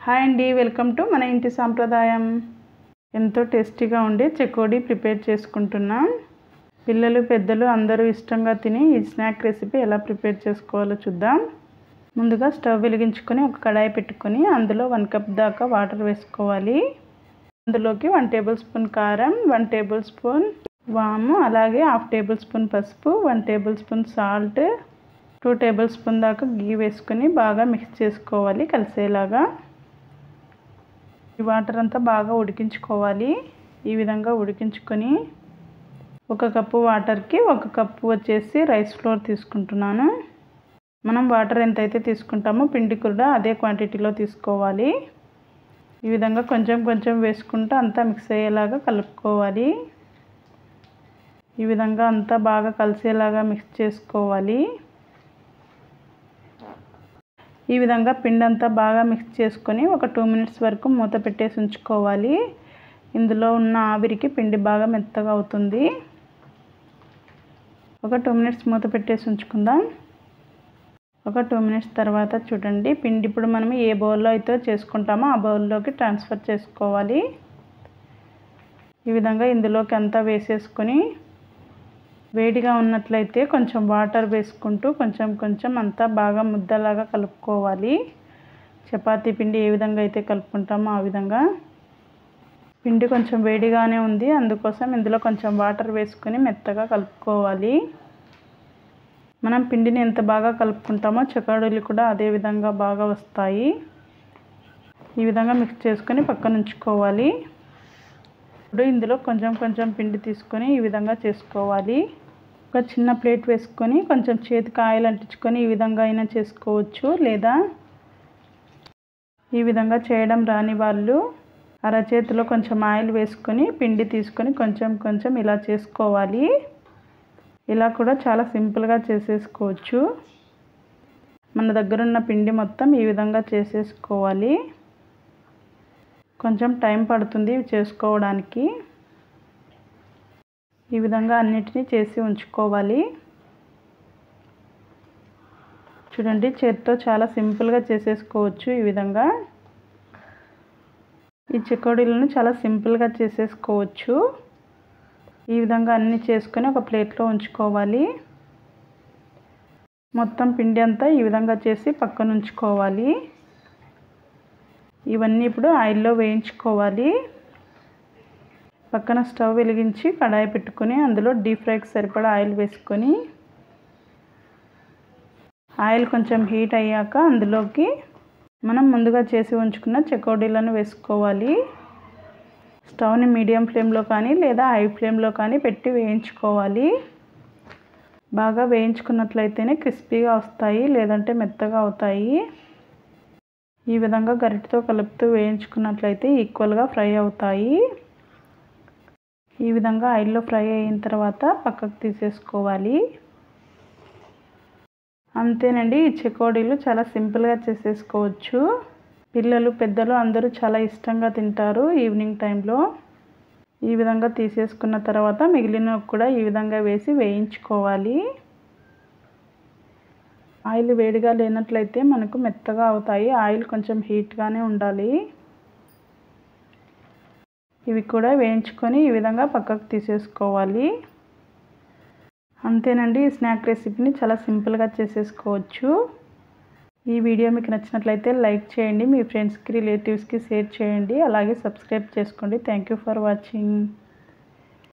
Hi అండి, welcome to మన ఇంటి సాంప్రదాయం. ఎంతో టేస్టీగా ఉండే చెకోడీ ప్రిపేర్ చేసుకుంటున్నాం. పిల్లలు పెద్దలు అందరూ ఇష్టంగా తిని ఈ స్నాక్ రెసిపీ ఎలా ప్రిపేర్ చేసుకోవాలో చూద్దాం. ముందుగా స్టవ్ వెలిగించుకొని ఒక కడాయి పెట్టుకొని అందులో 1 కప్ దాకా వాటర్ వేసుకోవాలి. అందులోకి 1 టేబుల్ స్పూన్ కారం, 1 టేబుల్ స్పూన్ వాము, అలాగే 1/2 టేబుల్ స్పూన్ పసుపు, 1 table spoon salt, 2 table spoon దాకా గీ వేసుకొని బాగా మిక్స్ చేసుకోవాలి కలిసేలాగా. ఈ వాటర్ అంతా బాగా ఉడికించుకోవాలి. ఈ విధంగా ఉడికించుకొని 1 కప్పు వాటర్కి 1 కప్పు వచ్చేసి రైస్ ఫ్లోర్ తీసుకుంటున్నాను. మనం వాటర్ ఎంతైతే తీసుకుంటామో పిండి కూడా అదే క్వాంటిటీలో తీసుకోవాలి. ఈ విధంగా కొంచెం కొంచెం వేసుకుంటూ అంతా మిక్స్ అయ్యేలాగా కలుపుకోవాలి. ఈ విధంగా అంతా బాగా కలిసేలాగా మిక్స్ చేసుకోవాలి. ఈ విధంగా పిండి అంతా బాగా మిక్స్ చేసుకొని ఒక 2 మినిట్స్ వరకు మూత పెట్టేసి ఉంచుకోవాలి. ఇందులో ఉన్న ఆవిరికి పిండి బాగా మెత్తగా అవుతుంది. ఒక 2 మినిట్స్ మూత పెట్టేసి ఉంచుకుందాం. ఒక 2 మినిట్స్ తర్వాత చూడండి, పిండి ఇప్పుడు మనం ఏ బౌల్లో అయితే చేసుకుంటామో ఆ బౌల్లోకి ట్రాన్స్ఫర్ చేసుకోవాలి. ఈ విధంగా ఇందులోకి అంతా వేసేసుకొని వేడిగా ఉన్నట్లయితే కొంచెం వాటర్ వేసుకుంటూ కొంచెం కొంచెం అంతా బాగా ముద్దలాగా కలుపుకోవాలి. చపాతీ పిండి ఏ విధంగా అయితే కలుపుకుంటామో ఆ విధంగా. పిండి కొంచెం వేడిగానే ఉంది, అందుకోసం ఇందులో కొంచెం వాటర్ వేసుకొని మెత్తగా కలుపుకోవాలి. మనం పిండిని ఎంత బాగా కలుపుకుంటామో చెకోడీలు కూడా అదే విధంగా బాగా వస్తాయి. ఈ విధంగా మిక్స్ చేసుకొని పక్కన ఉంచుకోవాలి. ఇప్పుడు ఇందులో కొంచెం కొంచెం పిండి తీసుకొని ఈ విధంగా చేసుకోవాలి. ఒక చిన్న ప్లేట్ వేసుకొని కొంచెం చేతికి ఆయిల్ అంటించుకొని ఈ విధంగా అయినా చేసుకోవచ్చు. లేదా ఈ విధంగా చేయడం రాని వాళ్ళు అరచేతిలో కొంచెం ఆయిల్ వేసుకొని పిండి తీసుకొని కొంచెం కొంచెం ఇలా చేసుకోవాలి. ఇలా కూడా చాలా సింపుల్గా చేసేసుకోవచ్చు. మన దగ్గర ఉన్న పిండి మొత్తం ఈ విధంగా చేసేసుకోవాలి. కొంచెం టైం పడుతుంది చేసుకోవడానికి. ఈ విధంగా అన్నిటినీ చేసి ఉంచుకోవాలి. చూడండి, చేతితో చాలా సింపుల్గా చేసేసుకోవచ్చు. ఈ విధంగా ఈ చెకోడీలను చాలా సింపుల్గా చేసేసుకోవచ్చు. ఈ విధంగా అన్నీ చేసుకొని ఒక ప్లేట్లో ఉంచుకోవాలి. మొత్తం పిండి అంతా ఈ విధంగా చేసి పక్కన ఉంచుకోవాలి. ఇవన్నీ ఇప్పుడు ఆయిల్లో వేయించుకోవాలి. పక్కన స్టవ్ వెలిగించి కడాయి పెట్టుకొని అందులో డీప్ ఫ్రైకి సరిపడా ఆయిల్ వేసుకొని ఆయిల్ కొంచెం హీట్ అయ్యాక అందులోకి మనం ముందుగా చేసి ఉంచుకున్న చెకోడీలను వేసుకోవాలి. స్టవ్ని మీడియం ఫ్లేమ్లో కానీ లేదా హై ఫ్లేమ్లో కానీ పెట్టి వేయించుకోవాలి. బాగా వేయించుకున్నట్లయితేనే క్రిస్పీగా వస్తాయి, లేదంటే మెత్తగా అవుతాయి. ఈ విధంగా గరిటెతో కలుపుతూ వేయించుకున్నట్లయితే ఈక్వల్గా ఫ్రై అవుతాయి. ఈ విధంగా ఆయిల్లో ఫ్రై అయిన తర్వాత పక్కకు తీసేసుకోవాలి. అంతేనండి, ఈ చెకోడీలు చాలా సింపుల్గా చేసేసుకోవచ్చు. పిల్లలు పెద్దలు అందరూ చాలా ఇష్టంగా తింటారు ఈవినింగ్ టైంలో. ఈ విధంగా తీసేసుకున్న తర్వాత మిగిలినవి కూడా ఈ విధంగా వేసి వేయించుకోవాలి. ఆయిల్ వేడిగా లేనట్లయితే మనకు మెత్తగా అవుతాయి. ఆయిల్ కొంచెం హీట్గానే ఉండాలి. ఇవి కూడా వేయించుకొని ఈ విధంగా పక్కకు తీసేసుకోవాలి. అంతేనండి, ఈ స్నాక్ రెసిపీని చాలా సింపుల్గా చేసేసుకోవచ్చు. ఈ వీడియో మీకు నచ్చినట్లయితే లైక్ చేయండి, మీ ఫ్రెండ్స్కి రిలేటివ్స్కి షేర్ చేయండి, అలాగే సబ్స్క్రైబ్ చేసుకోండి. Thank you for watching.